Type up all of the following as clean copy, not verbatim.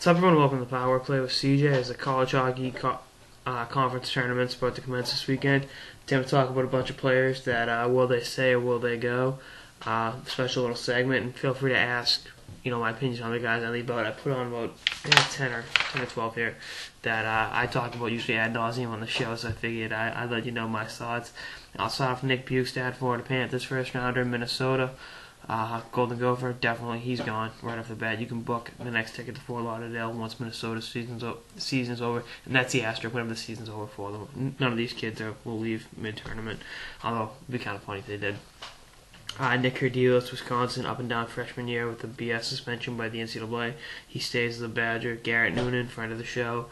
So everyone, welcome to the Power Play with CJ as the college hockey conference tournament's about to commence this weekend. Tim will talk about a bunch of players that will they stay or will they go. Special little segment, and feel free to ask my opinions on the guys I leave out. I put on about 10 or 12 here that I talk about usually ad nauseum on the show, so I figured I'd let you know my thoughts. I'll start off with Nick Bukestad, Florida Panthers first rounder in Minnesota. Golden Gopher, definitely he's gone right off the bat. You can book the next ticket to Fort Lauderdale once Minnesota's season's over, and that's the asterisk whenever the season's over for them. None of these kids will leave mid-tournament, although it'd be kind of funny if they did. Nick Kerdiles, Wisconsin, up and down freshman year with a BS suspension by the NCAA. He stays as a Badger. Garrett Noonan, friend of the show,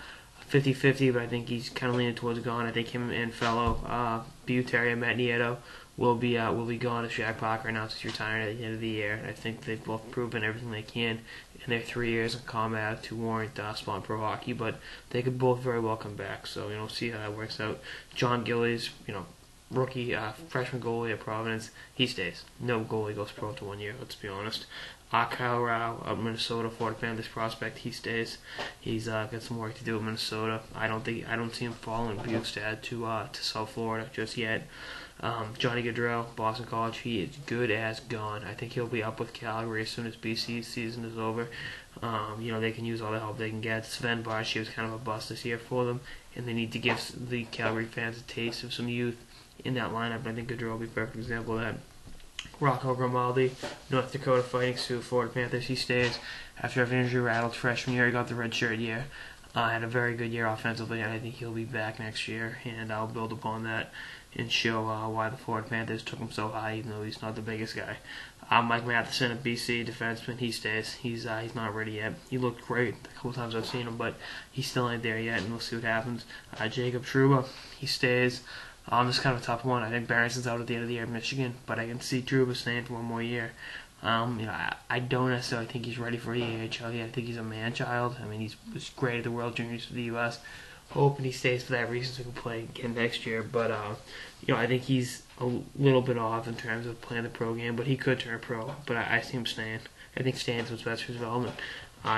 50-50, but I think he's kind of leaning towards gone. I think him and fellow Buteria, Matt Nieto, will be gone as Jack Parker announces retiring at the end of the year. I think they've both proven everything they can in their 3 years in combat to warrant spot pro hockey, but they could both very well come back. So see how that works out. John Gillies, rookie freshman goalie at Providence, he stays. No goalie goes pro to 1 year. Let's be honest. Kyle Rao of Minnesota, Florida Panthers prospect, he stays. He's got some work to do in Minnesota. I don't see him following Bukestad to South Florida just yet. Johnny Gaudreau, Boston College, he is good as gone. I think he'll be up with Calgary as soon as BC's season is over. They can use all the help they can get. Sven Baertschi was kind of a bust this year for them, and they need to give the Calgary fans a taste of some youth in that lineup, and I think Gaudreau will be a perfect example of that. Rocco Grimaldi, North Dakota Fighting Sioux, Florida Panthers, he stays. After having injury rattled freshman year, he got the redshirt year. Had a very good year offensively, and I think he'll be back next year, and I'll build upon that and show why the Florida Panthers took him so high, even though he's not the biggest guy. Mike Matheson at BC, defenseman, he stays. He's not ready yet. He looked great a couple times I've seen him, but he still ain't there yet, and we'll see what happens. Jacob Trouba, he stays. This is kind of a tough one. I think Barrison's out at the end of the year at Michigan, but I can see Trouba staying for one more year. I don't necessarily think he's ready for the AHL yet. I think he's a man-child. I mean, he's great at the World Juniors for the U.S. Hoping he stays for that reason so he can play again next year. But, I think he's a little bit off in terms of playing the pro game, but he could turn pro. But I see him staying. I think staying is what's best for his development.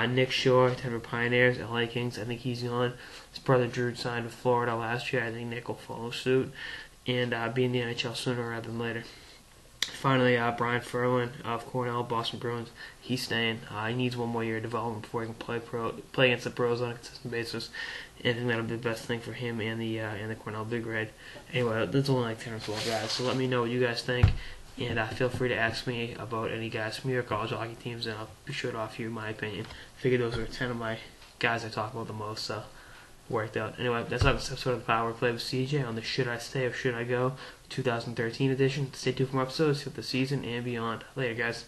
Nick Shore, Denver Pioneers, LA Kings, I think he's gone. His brother Drew signed with Florida last year. I think Nick will follow suit and be in the NHL sooner rather than later. Finally, Brian Ferlin of Cornell, Boston Bruins, he's staying. He needs one more year of development before he can play against the pros on a consistent basis. And I think that'll be the best thing for him and the Cornell Big Red. Anyway, that's only like 10 or 12 guys, so let me know what you guys think. And feel free to ask me about any guys from your college hockey teams, and I'll be sure to offer you my opinion. I figured those are 10 of my guys I talk about the most, so worked out. Anyway, that's all this episode of the Power Play with CJ on the Should I Stay or Should I Go 2013 edition. Stay tuned for more episodes throughout the season and beyond. Later, guys.